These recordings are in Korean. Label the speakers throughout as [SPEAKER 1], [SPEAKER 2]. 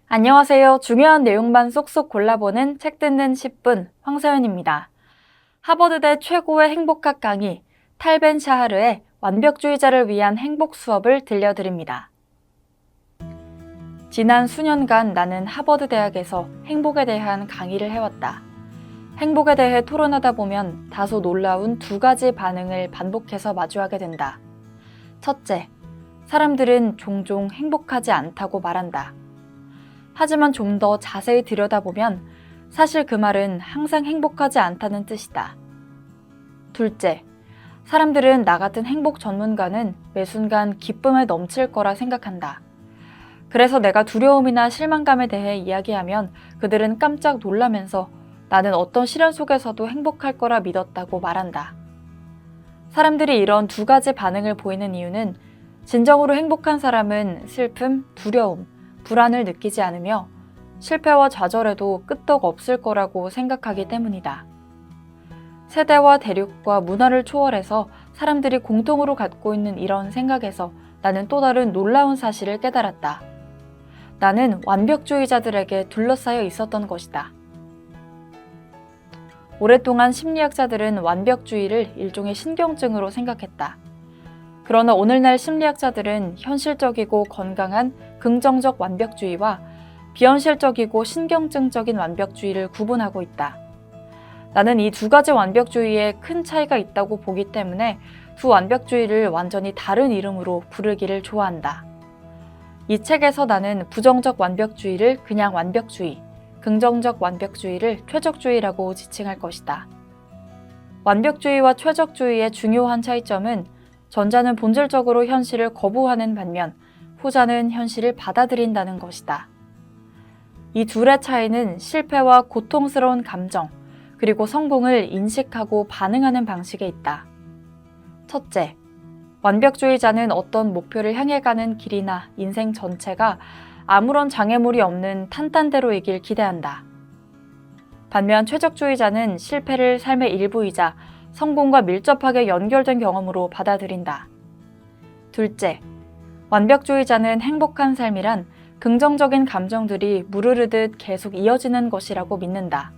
[SPEAKER 1] 안녕하세요. 중요한 내용만 쏙쏙 골라보는 책 듣는 10분 황서연입니다. 하버드대 최고의 행복학 강의 탈 벤 샤하르의 완벽주의자를 위한 행복 수업을 들려드립니다. 지난 수년간 나는 하버드 대학에서 행복에 대한 강의를 해왔다. 행복에 대해 토론하다 보면 다소 놀라운 두 가지 반응을 반복해서 마주하게 된다. 첫째, 사람들은 종종 행복하지 않다고 말한다. 하지만 좀 더 자세히 들여다보면 사실 그 말은 항상 행복하지 않다는 뜻이다. 둘째, 사람들은 나 같은 행복 전문가는 매 순간 기쁨에 넘칠 거라 생각한다. 그래서 내가 두려움이나 실망감에 대해 이야기하면 그들은 깜짝 놀라면서 나는 어떤 시련 속에서도 행복할 거라 믿었다고 말한다. 사람들이 이런 두 가지 반응을 보이는 이유는 진정으로 행복한 사람은 슬픔, 두려움, 불안을 느끼지 않으며 실패와 좌절에도 끄떡없을 거라고 생각하기 때문이다. 세대와 대륙과 문화를 초월해서 사람들이 공통으로 갖고 있는 이런 생각에서 나는 또 다른 놀라운 사실을 깨달았다. 나는 완벽주의자들에게 둘러싸여 있었던 것이다. 오랫동안 심리학자들은 완벽주의를 일종의 신경증으로 생각했다. 그러나 오늘날 심리학자들은 현실적이고 건강한 긍정적 완벽주의와 비현실적이고 신경증적인 완벽주의를 구분하고 있다. 나는 이 두 가지 완벽주의에 큰 차이가 있다고 보기 때문에 두 완벽주의를 완전히 다른 이름으로 부르기를 좋아한다. 이 책에서 나는 부정적 완벽주의를 그냥 완벽주의, 긍정적 완벽주의를 최적주의라고 지칭할 것이다. 완벽주의와 최적주의의 중요한 차이점은 전자는 본질적으로 현실을 거부하는 반면 후자는 현실을 받아들인다는 것이다. 이 둘의 차이는 실패와 고통스러운 감정, 그리고 성공을 인식하고 반응하는 방식에 있다. 첫째, 완벽주의자는 어떤 목표를 향해 가는 길이나 인생 전체가 아무런 장애물이 없는 탄탄대로이길 기대한다. 반면 최적주의자는 실패를 삶의 일부이자 성공과 밀접하게 연결된 경험으로 받아들인다. 둘째, 완벽주의자는 행복한 삶이란 긍정적인 감정들이 물흐르듯 계속 이어지는 것이라고 믿는다.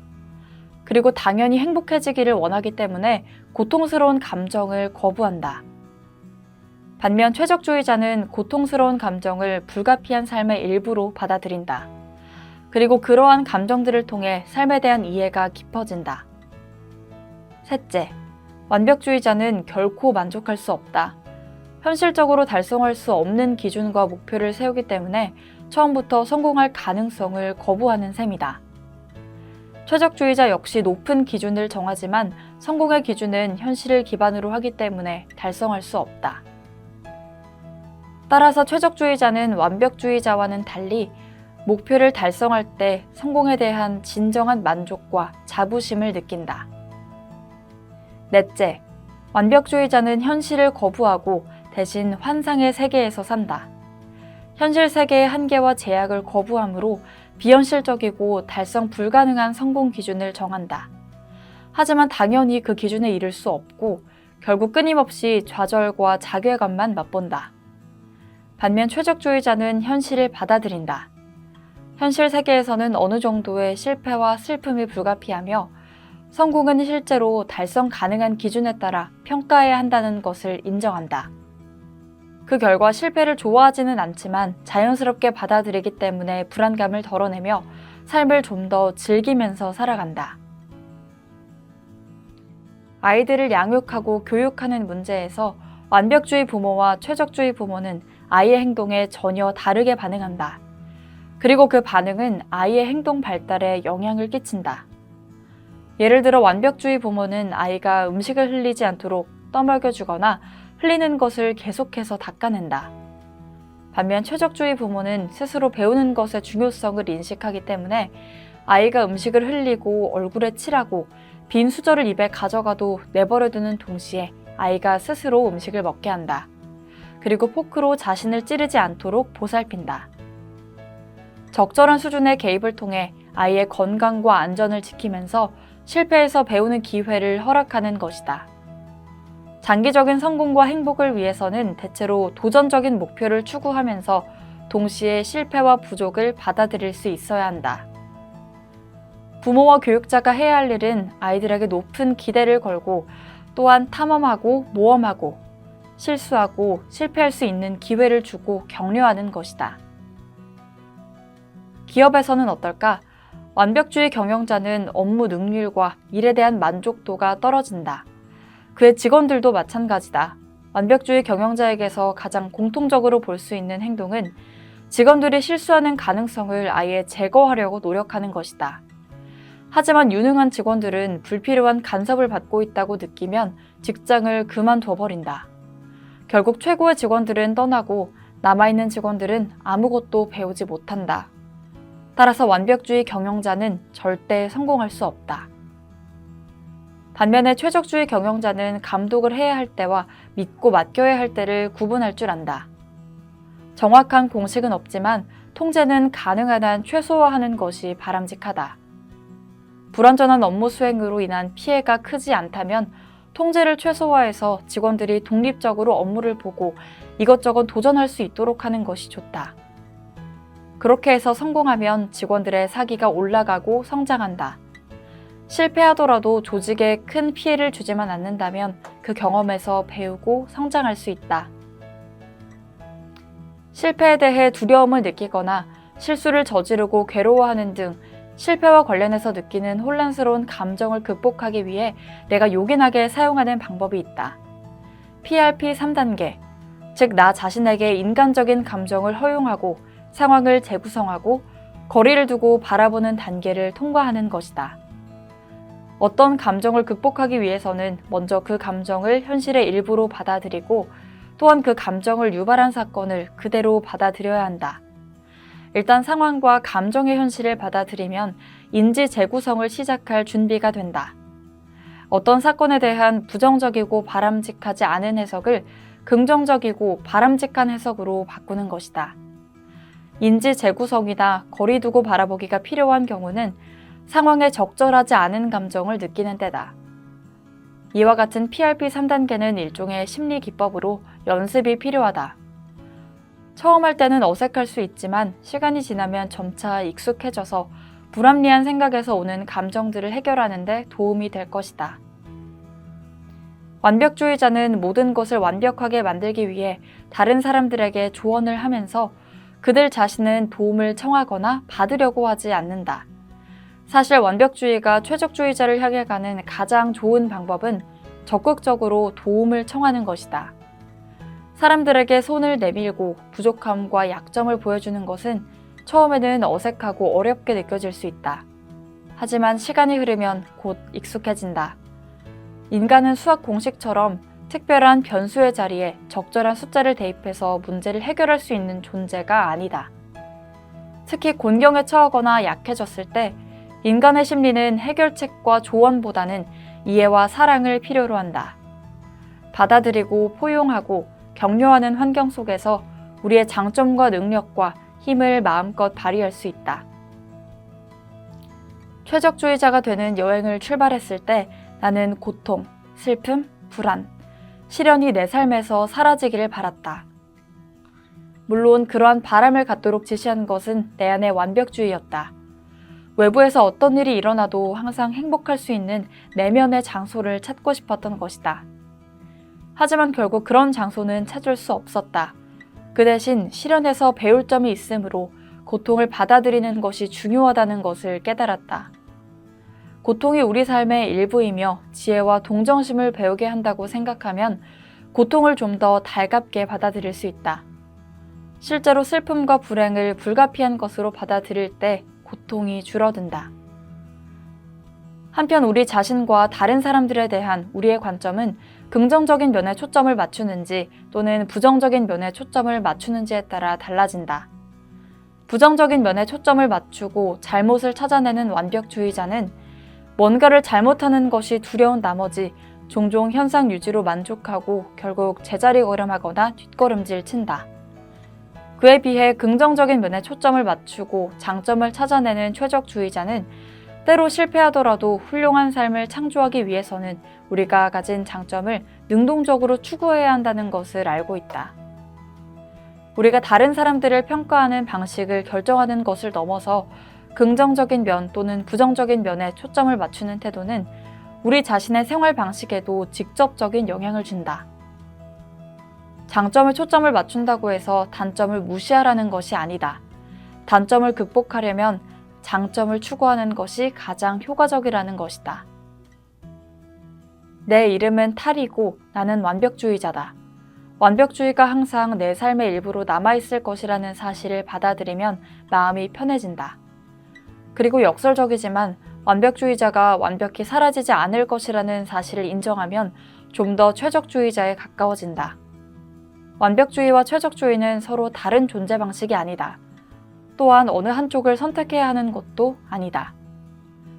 [SPEAKER 1] 그리고 당연히 행복해지기를 원하기 때문에 고통스러운 감정을 거부한다. 반면 최적주의자는 고통스러운 감정을 불가피한 삶의 일부로 받아들인다. 그리고 그러한 감정들을 통해 삶에 대한 이해가 깊어진다. 셋째, 완벽주의자는 결코 만족할 수 없다. 현실적으로 달성할 수 없는 기준과 목표를 세우기 때문에 처음부터 성공할 가능성을 거부하는 셈이다. 최적주의자 역시 높은 기준을 정하지만 성공의 기준은 현실을 기반으로 하기 때문에 달성할 수 없다. 따라서 최적주의자는 완벽주의자와는 달리 목표를 달성할 때 성공에 대한 진정한 만족과 자부심을 느낀다. 넷째, 완벽주의자는 현실을 거부하고 대신 환상의 세계에서 산다. 현실 세계의 한계와 제약을 거부함으로 비현실적이고 달성 불가능한 성공 기준을 정한다. 하지만 당연히 그 기준에 이를 수 없고 결국 끊임없이 좌절과 자괴감만 맛본다. 반면 최적주의자는 현실을 받아들인다. 현실 세계에서는 어느 정도의 실패와 슬픔이 불가피하며 성공은 실제로 달성 가능한 기준에 따라 평가해야 한다는 것을 인정한다. 그 결과 실패를 좋아하지는 않지만 자연스럽게 받아들이기 때문에 불안감을 덜어내며 삶을 좀 더 즐기면서 살아간다. 아이들을 양육하고 교육하는 문제에서 완벽주의 부모와 최적주의 부모는 아이의 행동에 전혀 다르게 반응한다. 그리고 그 반응은 아이의 행동 발달에 영향을 끼친다. 예를 들어 완벽주의 부모는 아이가 음식을 흘리지 않도록 떠먹여주거나 흘리는 것을 계속해서 닦아낸다. 반면 최적주의 부모는 스스로 배우는 것의 중요성을 인식하기 때문에 아이가 음식을 흘리고 얼굴에 칠하고 빈 수저를 입에 가져가도 내버려두는 동시에 아이가 스스로 음식을 먹게 한다. 그리고 포크로 자신을 찌르지 않도록 보살핀다. 적절한 수준의 개입을 통해 아이의 건강과 안전을 지키면서 실패에서 배우는 기회를 허락하는 것이다. 장기적인 성공과 행복을 위해서는 대체로 도전적인 목표를 추구하면서 동시에 실패와 부족을 받아들일 수 있어야 한다. 부모와 교육자가 해야 할 일은 아이들에게 높은 기대를 걸고 또한 탐험하고 모험하고 실수하고 실패할 수 있는 기회를 주고 격려하는 것이다. 기업에서는 어떨까? 완벽주의 경영자는 업무 능률과 일에 대한 만족도가 떨어진다. 그의 직원들도 마찬가지다. 완벽주의 경영자에게서 가장 공통적으로 볼 수 있는 행동은 직원들이 실수하는 가능성을 아예 제거하려고 노력하는 것이다. 하지만 유능한 직원들은 불필요한 간섭을 받고 있다고 느끼면 직장을 그만둬버린다. 결국 최고의 직원들은 떠나고 남아있는 직원들은 아무것도 배우지 못한다. 따라서 완벽주의 경영자는 절대 성공할 수 없다. 반면에 최적주의 경영자는 감독을 해야 할 때와 믿고 맡겨야 할 때를 구분할 줄 안다. 정확한 공식은 없지만 통제는 가능한 한 최소화하는 것이 바람직하다. 불완전한 업무 수행으로 인한 피해가 크지 않다면 통제를 최소화해서 직원들이 독립적으로 업무를 보고 이것저것 도전할 수 있도록 하는 것이 좋다. 그렇게 해서 성공하면 직원들의 사기가 올라가고 성장한다. 실패하더라도 조직에 큰 피해를 주지만 않는다면 그 경험에서 배우고 성장할 수 있다. 실패에 대해 두려움을 느끼거나 실수를 저지르고 괴로워하는 등 실패와 관련해서 느끼는 혼란스러운 감정을 극복하기 위해 내가 요긴하게 사용하는 방법이 있다. PRP 3단계, 즉 나 자신에게 인간적인 감정을 허용하고 상황을 재구성하고 거리를 두고 바라보는 단계를 통과하는 것이다. 어떤 감정을 극복하기 위해서는 먼저 그 감정을 현실의 일부로 받아들이고 또한 그 감정을 유발한 사건을 그대로 받아들여야 한다. 일단 상황과 감정의 현실을 받아들이면 인지 재구성을 시작할 준비가 된다. 어떤 사건에 대한 부정적이고 바람직하지 않은 해석을 긍정적이고 바람직한 해석으로 바꾸는 것이다. 인지 재구성이나 거리 두고 바라보기가 필요한 경우는 상황에 적절하지 않은 감정을 느끼는 때다. 이와 같은 PRP 3단계는 일종의 심리 기법으로 연습이 필요하다. 처음 할 때는 어색할 수 있지만 시간이 지나면 점차 익숙해져서 불합리한 생각에서 오는 감정들을 해결하는 데 도움이 될 것이다. 완벽주의자는 모든 것을 완벽하게 만들기 위해 다른 사람들에게 조언을 하면서 그들 자신은 도움을 청하거나 받으려고 하지 않는다. 사실 완벽주의가 최적주의자를 향해 가는 가장 좋은 방법은 적극적으로 도움을 청하는 것이다. 사람들에게 손을 내밀고 부족함과 약점을 보여주는 것은 처음에는 어색하고 어렵게 느껴질 수 있다. 하지만 시간이 흐르면 곧 익숙해진다. 인간은 수학 공식처럼 특별한 변수의 자리에 적절한 숫자를 대입해서 문제를 해결할 수 있는 존재가 아니다. 특히 곤경에 처하거나 약해졌을 때 인간의 심리는 해결책과 조언보다는 이해와 사랑을 필요로 한다. 받아들이고 포용하고 격려하는 환경 속에서 우리의 장점과 능력과 힘을 마음껏 발휘할 수 있다. 최적주의자가 되는 여행을 출발했을 때 나는 고통, 슬픔, 불안, 시련이 내 삶에서 사라지기를 바랐다. 물론 그러한 바람을 갖도록 지시한 것은 내 안의 완벽주의였다. 외부에서 어떤 일이 일어나도 항상 행복할 수 있는 내면의 장소를 찾고 싶었던 것이다. 하지만 결국 그런 장소는 찾을 수 없었다. 그 대신 시련에서 배울 점이 있으므로 고통을 받아들이는 것이 중요하다는 것을 깨달았다. 고통이 우리 삶의 일부이며 지혜와 동정심을 배우게 한다고 생각하면 고통을 좀 더 달갑게 받아들일 수 있다. 실제로 슬픔과 불행을 불가피한 것으로 받아들일 때 고통이 줄어든다. 한편 우리 자신과 다른 사람들에 대한 우리의 관점은 긍정적인 면에 초점을 맞추는지 또는 부정적인 면에 초점을 맞추는지에 따라 달라진다. 부정적인 면에 초점을 맞추고 잘못을 찾아내는 완벽주의자는 뭔가를 잘못하는 것이 두려운 나머지 종종 현상 유지로 만족하고 결국 제자리 걸음하거나 뒷걸음질 친다. 그에 비해 긍정적인 면에 초점을 맞추고 장점을 찾아내는 최적주의자는 때로 실패하더라도 훌륭한 삶을 창조하기 위해서는 우리가 가진 장점을 능동적으로 추구해야 한다는 것을 알고 있다. 우리가 다른 사람들을 평가하는 방식을 결정하는 것을 넘어서 긍정적인 면 또는 부정적인 면에 초점을 맞추는 태도는 우리 자신의 생활 방식에도 직접적인 영향을 준다. 장점을 초점을 맞춘다고 해서 단점을 무시하라는 것이 아니다. 단점을 극복하려면 장점을 추구하는 것이 가장 효과적이라는 것이다. 내 이름은 탈이고 나는 완벽주의자다. 완벽주의가 항상 내 삶의 일부로 남아있을 것이라는 사실을 받아들이면 마음이 편해진다. 그리고 역설적이지만 완벽주의자가 완벽히 사라지지 않을 것이라는 사실을 인정하면 좀 더 최적주의자에 가까워진다. 완벽주의와 최적주의는 서로 다른 존재 방식이 아니다. 또한 어느 한쪽을 선택해야 하는 것도 아니다.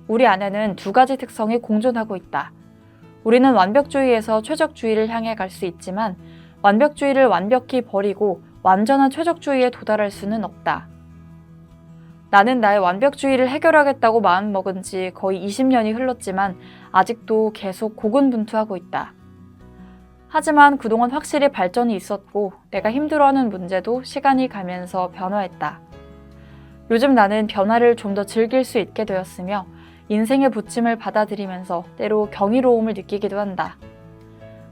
[SPEAKER 1] 우리 안에는 두 가지 특성이 공존하고 있다. 우리는 완벽주의에서 최적주의를 향해 갈 수 있지만 완벽주의를 완벽히 버리고 완전한 최적주의에 도달할 수는 없다. 나는 나의 완벽주의를 해결하겠다고 마음먹은 지 거의 20년이 흘렀지만 아직도 계속 고군분투하고 있다. 하지만 그동안 확실히 발전이 있었고 내가 힘들어하는 문제도 시간이 가면서 변화했다. 요즘 나는 변화를 좀 더 즐길 수 있게 되었으며 인생의 부침을 받아들이면서 때로 경이로움을 느끼기도 한다.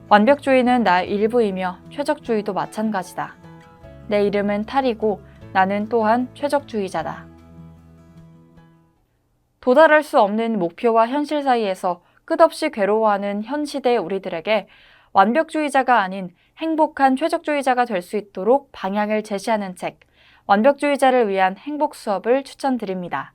[SPEAKER 1] 완벽주의는 나의 일부이며 최적주의도 마찬가지다. 내 이름은 탈이고 나는 또한 최적주의자다. 도달할 수 없는 목표와 현실 사이에서 끝없이 괴로워하는 현 시대의 우리들에게 완벽주의자가 아닌 행복한 최적주의자가 될 수 있도록 방향을 제시하는 책, 완벽주의자를 위한 행복 수업을 추천드립니다.